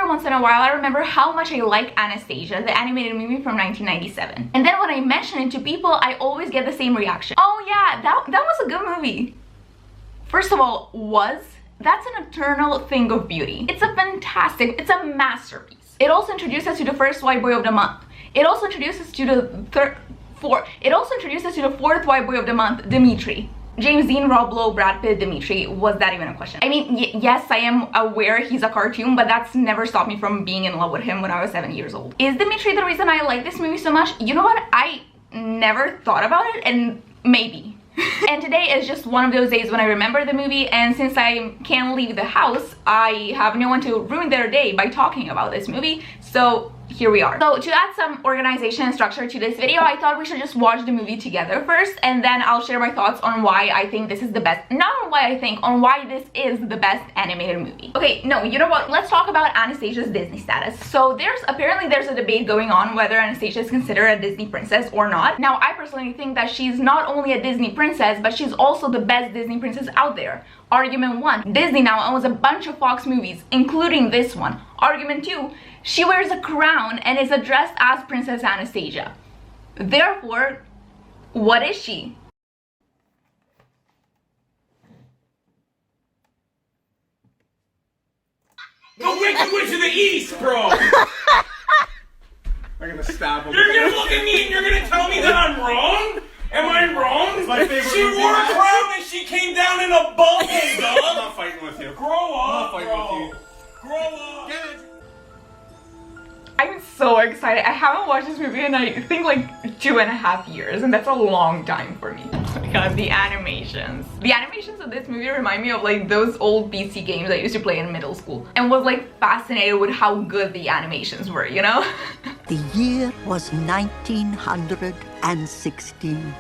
every once in a while I remember how much I like Anastasia, the animated movie from 1997. And then when I mention it to people, I always get the same reaction. Oh yeah, that was a good movie. First of all, that's an eternal thing of beauty. It's a masterpiece. It also introduced us to the first white boy of the month. It also introduced us to the fourth white boy of the month, Dimitri. James Dean, Rob Lowe, Brad Pitt, Dimitri. Was that even a question? I mean, yes, I am aware he's a cartoon, but that's never stopped me from being in love with him when I was 7 years old. Is Dimitri the reason I like this movie so much? You know what? I never thought about it, and maybe. And today is just one of those days when I remember the movie, and since I can't leave the house, I have no one to ruin their day by talking about this movie, so here we are. So to add some organization and structure to this video, I thought we should just watch the movie together first, and then I'll share my thoughts on why I think this is the best, not on why I think, on why this is the best animated movie. Okay, no, you know what? Let's talk about Anastasia's Disney status. So apparently there's a debate going on whether Anastasia is considered a Disney princess or not. Now, I personally think that she's not only a Disney princess, but she's also the best Disney princess out there. Argument 1, Disney now owns a bunch of Fox movies, including this one. Argument 2, she wears a crown and is addressed as Princess Anastasia. Therefore, what is she? The Wicked Witch of the East, bro! I'm gonna stab him. You're gonna look at me and you're gonna tell me that I'm wrong? Am I wrong? It's my favorite she movie. wore a crown and she came down in a bubble, I'm dog! not fighting with you. Grow up, I'm not fighting bro! with you. Grow up! Get it? I'm so excited. I haven't watched this movie in I think like 2.5 years, and that's a long time for me. Oh my god, the animations. The animations of this movie remind me of like those old PC games I used to play in middle school, and was like fascinated with how good the animations were, you know? The year was 1916,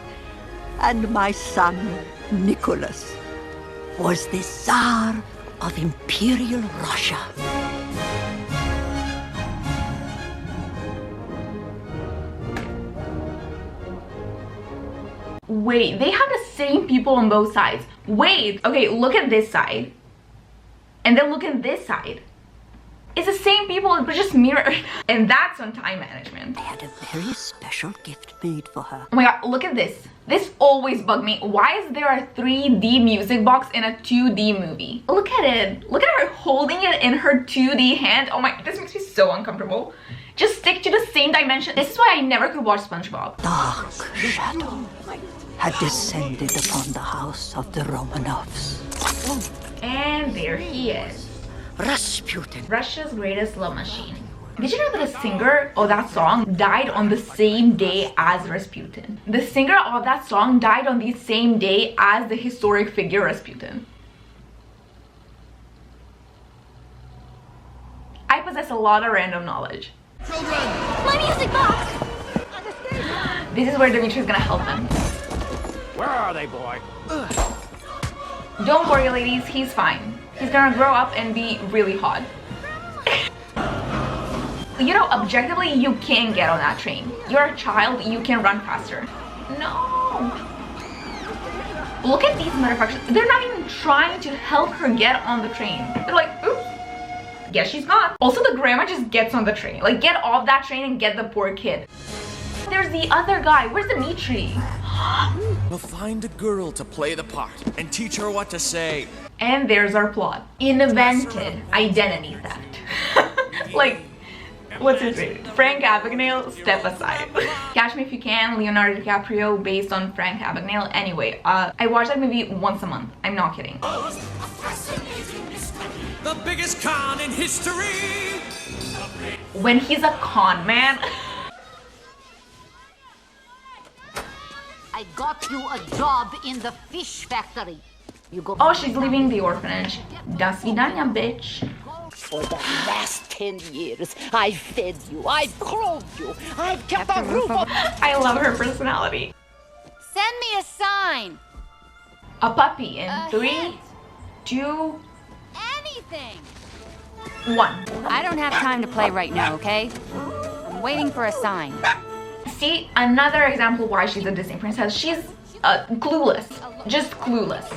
and my son, Nicholas, was the Tsar of Imperial Russia. Wait, they have the same people on both sides. Wait, okay, look at this side. And then look at this side. It's the same people, but just mirrored. And that's on time management. I had a very special gift made for her. Oh my god, look at this. This always bugged me. Why is there a 3D music box in a 2D movie? Look at it. Look at her holding it in her 2D hand. Oh my, this makes me so uncomfortable. Just stick to the same dimension. This is why I never could watch SpongeBob. Dark shadow had descended upon the house of the Romanovs. And there he is. Rasputin. Russia's greatest love machine. Did you know that the singer of that song died on the same day as Rasputin? The singer of that song died on the same day as the historic figure Rasputin. I possess a lot of random knowledge. Children! My music box! This is where Dimitri's gonna help them. Where are they, boy? Don't worry, ladies, he's fine. He's gonna grow up and be really hot. You know, objectively, you can get on that train. You're a child, you can run faster. No. Look at these motherfuckers. They're not even trying to help her get on the train. They're like, oops. Guess she's gone. Also, the grandma just gets on the train. Like, get off that train and get the poor kid. There's the other guy. Where's Dimitri? We'll find a girl to play the part and teach her what to say. And there's our plot. Invented identity theft. Like, what's his name? Frank Abagnale, step aside. Catch Me If You Can, Leonardo DiCaprio, based on Frank Abagnale. Anyway, I watch that movie once a month. I'm not kidding. The biggest con in history! When he's a con man. I got you a job in the fish factory. You go. Oh, she's leaving the orphanage. До свидания, bitch. For the last 10 years, I've fed you, I've clothed you, I've kept a roof over. I love her personality. Send me a sign. A puppy in A 3, hint. 2, Anything. 1. I don't have time to play right now, okay? I'm waiting for a sign. See, another example why she's a Disney princess. She's clueless. Just clueless.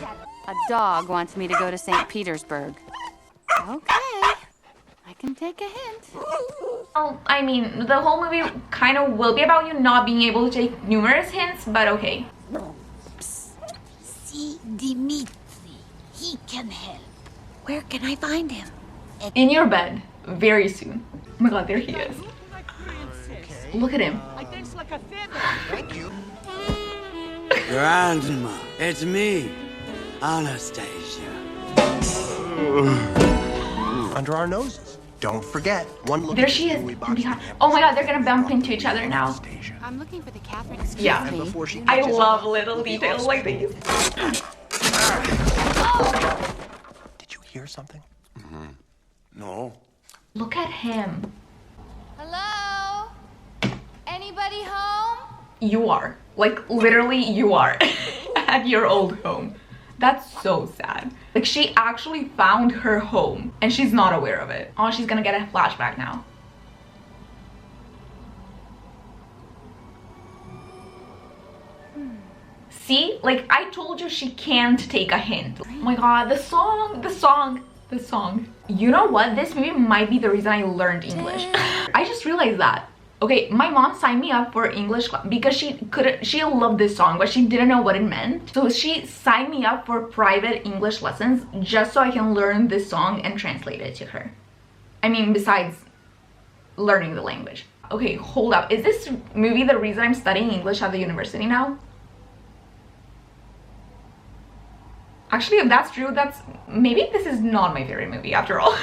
A dog wants me to go to St. Petersburg. Okay, I can can take a hint. Well, I mean, the whole movie kind of will be about you not being able to take numerous hints, but okay. See Dimitri. He can help. Where can I find him? In your bed, very soon. Oh my god, there he is. Look at him. Grandma, it's me, Anastasia. Under our noses. Don't forget, one look. There she is. Behind. Oh my god, they're gonna bump into each other now. I'm looking for the Catherine. Yeah. I love little details like these. Did you hear something? No. Look at him. Hello? Anybody home? You are. Like, literally, you are. At your old home. That's so sad. Like, she actually found her home and she's not aware of it. Oh, she's gonna get a flashback now. See? Like, I told you she can't take a hint. Oh my god, the song. You know what? This movie might be the reason I learned English. I just realized that. Okay, my mom signed me up for English class because she loved this song, but she didn't know what it meant. So she signed me up for private English lessons just so I can learn this song and translate it to her. I mean, besides learning the language. Okay, hold up. Is this movie the reason I'm studying English at the university now? Actually, if that's true, maybe this is not my favorite movie after all.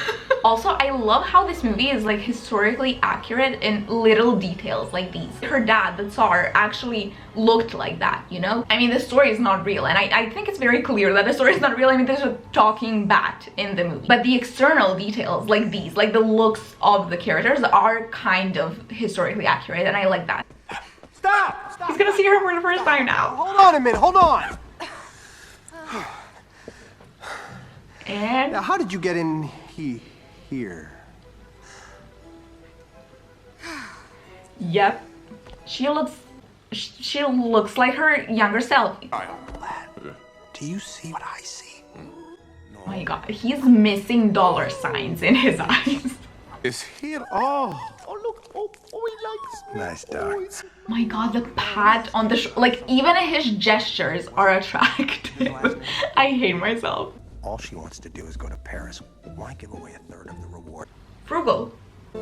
Also, I love how this movie is like historically accurate in little details like these. Her dad, the Tsar, actually looked like that, you know? I mean, the story is not real, and I think it's very clear that the story is not real. I mean, there's a talking bat in the movie. But the external details like these, like the looks of the characters, are kind of historically accurate, and I like that. Stop! He's gonna see her for the first time now. Hold on a minute, hold on! And Now, how did you get in here? yep, she looks like her younger self. Do you see what I see? Oh my god, he's missing dollar signs in his eyes. Is he at all? Oh, look. Oh, he likes me. Nice dog. Oh my god, the pat on the like, even his gestures are attractive. I hate myself. All she wants to do is go to Paris. Why give away a third of the reward? Frugal. 3,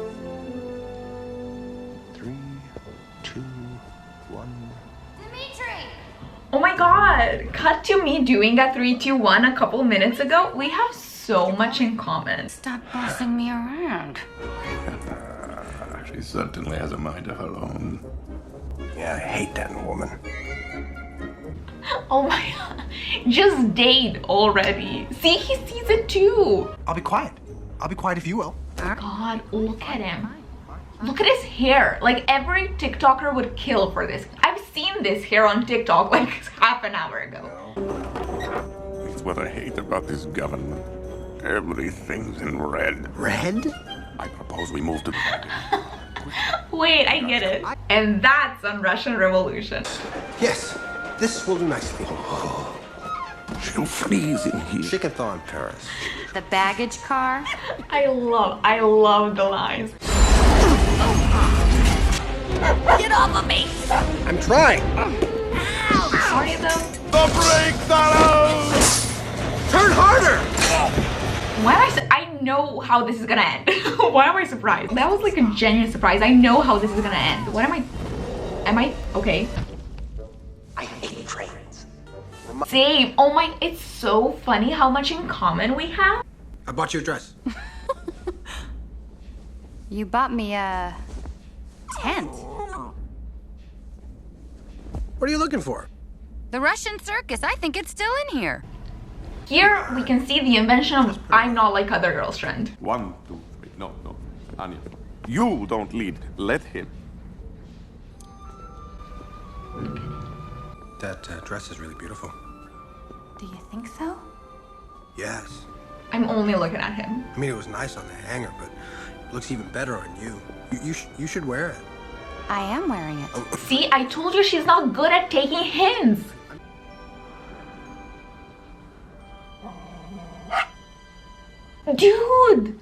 2, 1. Dimitri! Oh my god, cut to me doing a 3, 2, 1 a couple minutes ago. We have so much in common. Stop bossing me around. She certainly has a mind of her own. Yeah, I hate that woman. Oh my god, just date already. See, he sees it too. I'll be quiet. I'll be quiet if you will. God, look at him. Look at his hair. Like, every TikToker would kill for this. I've seen this hair on TikTok like half an hour ago. It's what I hate about this government. Everything's in red. Red? I propose we move to the Wait, I get it. And that's on Russian Revolution. Yes. This will do nicely. She'll freeze in here. She can thaw in Paris. The baggage car? I love the lines. Get off of me! I'm trying. Sorry though. The brake fellows! Turn harder! Why am I know how this is gonna end. Why am I surprised? That was like a genuine surprise. I know how this is gonna end. What am I okay? I hate trains. Same. Oh my, it's so funny how much in common we have. I bought you a dress. You bought me a tent. What are you looking for? The Russian circus. I think it's still in here. Here we can see the invention of I'm not like other girls trend. 1, 2, 3. No. Anya. You don't lead. Let him. That dress is really beautiful. Do you think so? Yes. I'm only looking at him. I mean, it was nice on the hanger, but it looks even better on you. You should wear it. I am wearing it. See, I told you she's not good at taking hints. Dude!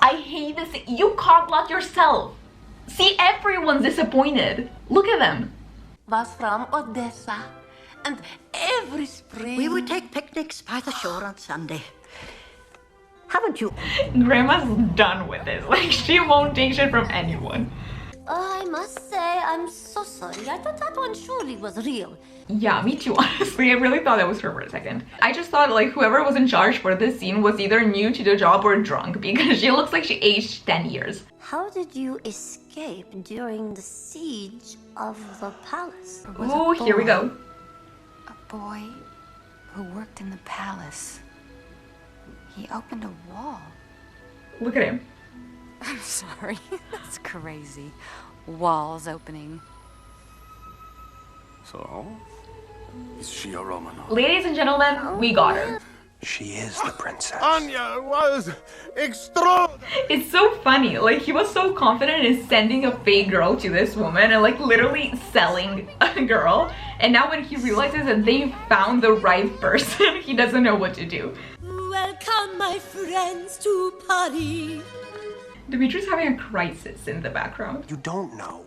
I hate this. You cockblocked yourself. See, everyone's disappointed. Look at them. Was from Odessa, and every spring we would take picnics by the shore on Sunday. Haven't you? Grandma's done with this. Like, she won't take shit from anyone. I must say, I'm so sorry. I thought that one surely was real. Yeah, me too, honestly. I really thought that was her for a second. I just thought, like, whoever was in charge for this scene was either new to the job or drunk, because she looks like she aged 10 years. How did you escape during the siege of the palace? Ooh, here we go. A boy who worked in the palace. He opened a wall. Look at him. I'm sorry, that's crazy. Walls opening. So, is she a Romanov? Ladies and gentlemen, we got her. She is the princess. Anya was extraordinary. It's so funny. Like, he was so confident in sending a fake girl to this woman and like literally selling a girl. And now when he realizes that they found the right person, he doesn't know what to do. Welcome, my friends, to Paris. Dimitri's having a crisis in the background. You don't know.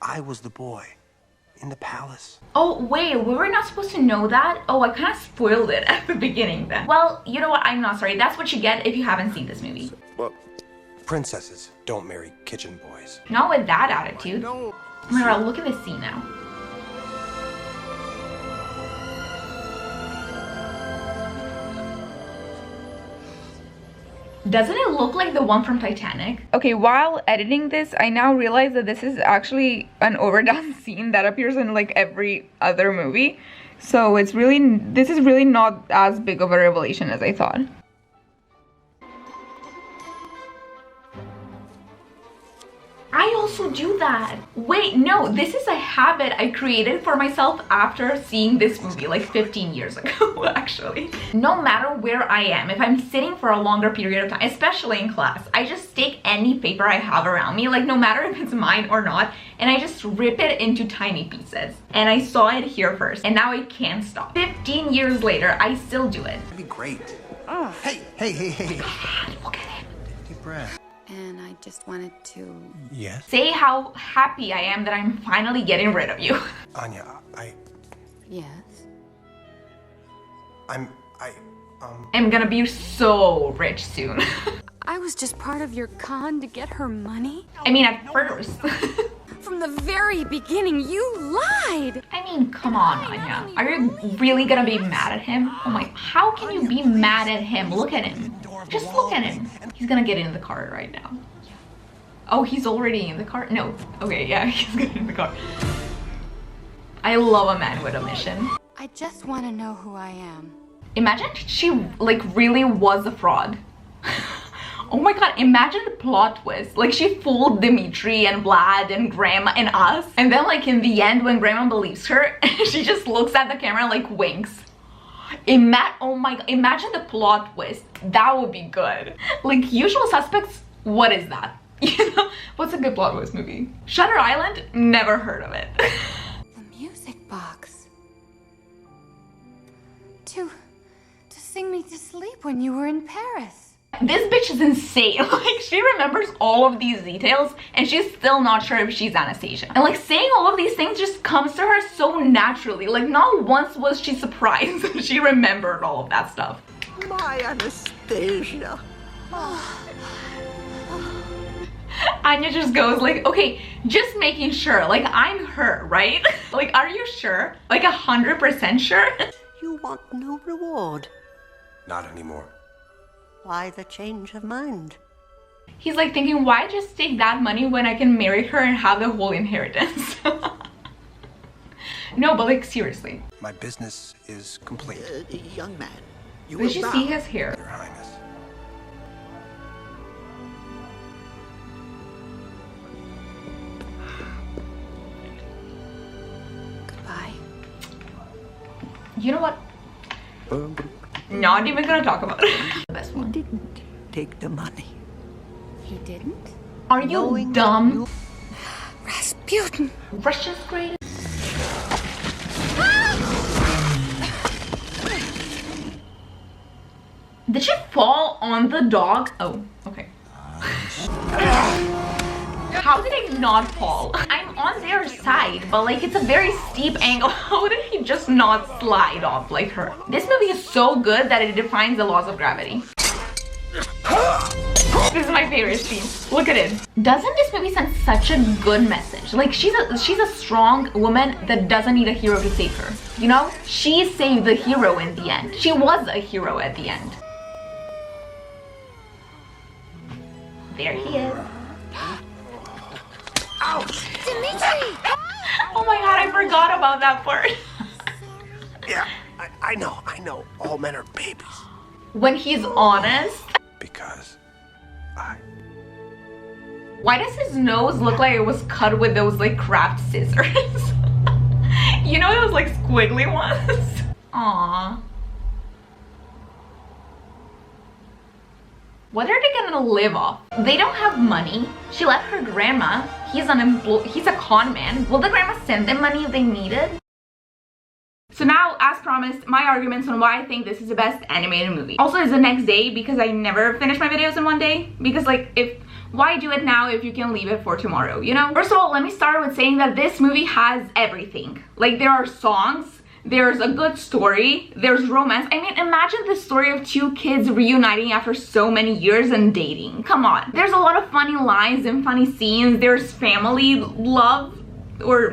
I was the boy in the palace. Oh, wait, we were not supposed to know that? Oh, I kind of spoiled it at the beginning then. Well, you know what? I'm not sorry. That's what you get if you haven't seen this movie. Well, Princesses don't marry kitchen boys. Not with that attitude. Oh my god, look at this scene now. Doesn't it look like the one from Titanic? Okay, while editing this, I now realize that this is actually an overdone scene that appears in like every other movie. So it's really, this is really not as big of a revelation as I thought. I also do that. Wait, no, this is a habit I created for myself after seeing this movie like 15 years ago, actually. No matter where I am, if I'm sitting for a longer period of time, especially in class, I just take any paper I have around me, like no matter if it's mine or not, and I just rip it into tiny pieces. And I saw it here first, and now I can't stop. 15 years later, I still do it. That'd be great. Oh. Hey. God, look at him. Deep breath. And I just wanted to... Yes? Say how happy I am that I'm finally getting rid of you. Anya, Yes? I'm gonna be so rich soon. I was just part of your con to get her money? I mean, at first. From the very beginning, you lied! I mean, come on, Anya. Are you really gonna be mad at him? Oh my, how can you be mad at him? Look at him. Just look at him. He's gonna get in the car right now. Oh, he's already in the car? No. Okay, yeah, he's getting in the car. I love a man with a mission. I just want to know who I am. Imagine she, like, really was a fraud. Oh my god, imagine the plot twist. Like, she fooled Dimitri and Vlad and Grandma and us. And then, like, in the end, when Grandma believes her, she just looks at the camera and, like, winks. Oh my god, imagine the plot twist. That would be good. Like, Usual Suspects, what is that? You know, what's a good plot twist movie? Shutter Island, never heard of it. The music box. To sing me to sleep when you were in Paris. This bitch is insane. Like, she remembers all of these details and she's still not sure if she's Anastasia. And like, saying all of these things just comes to her so naturally. Like, not once was she surprised that she remembered all of that stuff. My Anastasia. Anya just goes like, okay, just making sure, like, I'm her, right? Like, are you sure? Like 100% sure? You want no reward. not anymore. Why the change of mind? He's like thinking, why just take that money when I can marry her and have the whole inheritance? No, but like, seriously. My business is complete. Young man, you Did you see his hair? Your Highness. Goodbye. You know what? Not even gonna talk about it. The best He one. didn't take the money. He didn't? Are you dumb? Rasputin. Russia's greatest. Did she fall on the dog. Oh, okay. How did I not fall? I'm on their side, but like it's a very steep angle. How did he just not slide off like her? This movie is so good that it defines the laws of gravity. This is my favorite scene. Look at it. Doesn't this movie send such a good message? Like she's a strong woman that doesn't need a hero to save her. You know? She saved the hero in the end. She was a hero at the end. There he is. Ouch! Dimitri! Oh my god, I forgot about that part. Yeah, I know. All men are babies. When he's honest. Because Why does his nose look like it was cut with those like craft scissors? You know those like squiggly ones? Aww. What are they gonna live off? They don't have money. She left her grandma. He's a con man. Will the grandma send them money if they need it? So now, as promised, my arguments on why I think this is the best animated movie. Also, it's the next day because I never finish my videos in one day. Because like, why do it now if you can leave it for tomorrow, you know? First of all, let me start with saying that this movie has everything. Like, there are songs, there's a good story, there's romance. I mean, imagine the story of two kids reuniting after so many years and dating. Come on. There's a lot of funny lines and funny scenes. There's family love or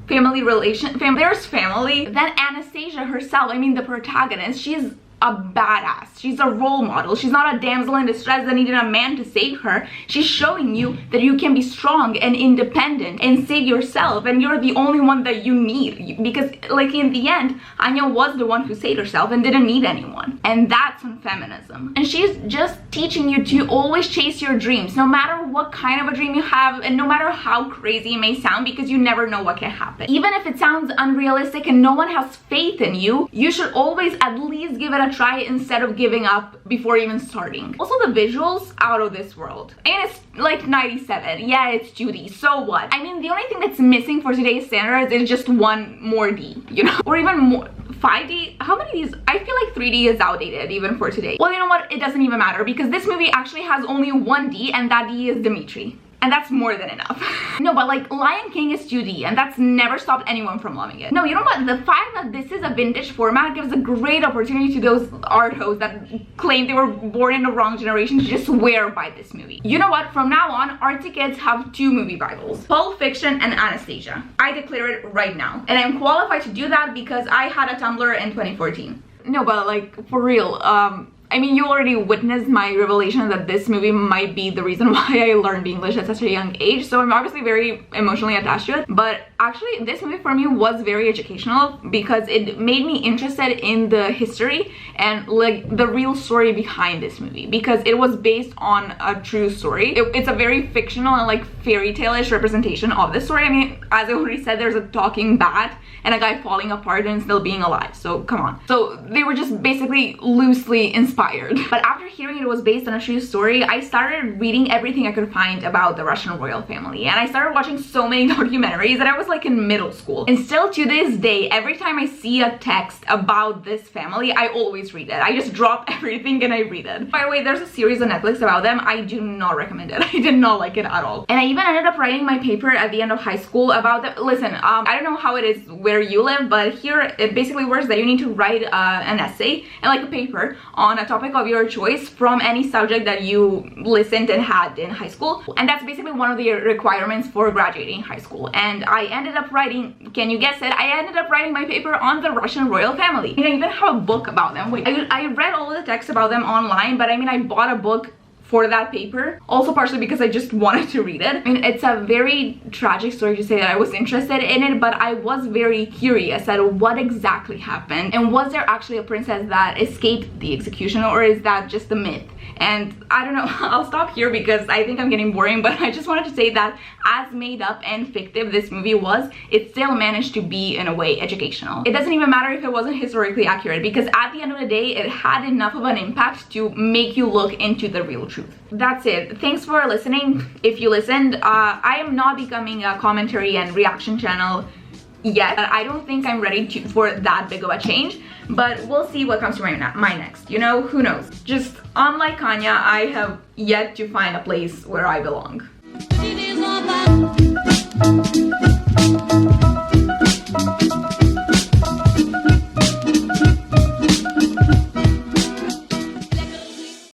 there's family. Then Anastasia herself, I mean the protagonist, she's a badass. She's a role model. She's not a damsel in distress that needed a man to save her. She's showing you that you can be strong and independent and save yourself, and you're the only one that you need. Because like in the end, Anya was the one who saved herself and didn't need anyone. And that's on feminism. And she's just teaching you to always chase your dreams, no matter what kind of a dream you have and no matter how crazy it may sound, because you never know what can happen. Even if it sounds unrealistic and no one has faith in you, you should always at least give it a try instead of giving up before even starting. Also, the visuals, out of this world. And it's like 97. Yeah, it's 2D. So what? I mean, the only thing that's missing for today's standards is just one more D, you know? Or even more. 5D? How many Ds? I feel like 3D is outdated even for today. Well, you know what? It doesn't even matter because this movie actually has only one D, and that D is Dimitri. And that's more than enough. No, but like Lion King is 2D and that's never stopped anyone from loving it. No, you know what? The fact that this is a vintage format gives a great opportunity to those art hoes that claim they were born in the wrong generation to just swear by this movie. You know what? From now on, Arctic Kids have two movie Bibles. Pulp Fiction and Anastasia. I declare it right now. And I'm qualified to do that because I had a Tumblr in 2014. No, but like for real, I mean, you already witnessed my revelation that this movie might be the reason why I learned English at such a young age, so I'm obviously very emotionally attached to it. But actually, this movie for me was very educational because it made me interested in the history and like the real story behind this movie, because it was based on a true story. It's a very fictional and like fairy tale-ish representation of the story. I mean, as I already said, there's a talking bat and a guy falling apart and still being alive, so come on. So they were just basically loosely inspired. But after hearing it was based on a true story, I started reading everything I could find about the Russian royal family, and I started watching so many documentaries that I was like in middle school. And still to this day, every time I see a text about this family, I always read it. I just drop everything and I read it. By the way, there's a series on Netflix about them. I do not recommend it. I did not like it at all. And I even ended up writing my paper at the end of high school about them. Listen, I don't know how it is where you live, but here it basically works that you need to write an essay and like a paper on a topic of your choice from any subject that you listened and had in high school. And that's basically one of the requirements for graduating high school. And I ended up writing, can you guess it? I ended up writing my paper on the Russian royal family. And I even have a book about them. Wait, I read all the text about them online, but I mean, I bought a book for that paper, also partially because I just wanted to read it. I mean, it's a very tragic story to say that I was interested in it, but I was very curious at what exactly happened, and was there actually a princess that escaped the execution, or is that just a myth? And I don't know, I'll stop here because I think I'm getting boring, but I just wanted to say that as made up and fictive this movie was, it still managed to be, in a way, educational. It doesn't even matter if it wasn't historically accurate, because at the end of the day, it had enough of an impact to make you look into the real truth. That's it. Thanks for listening. If you listened, I am not becoming a commentary and reaction channel yet. I don't think I'm ready for that big of a change, but we'll see what comes to my next, you know, who knows. Just unlike Kanya, I have yet to find a place where I belong.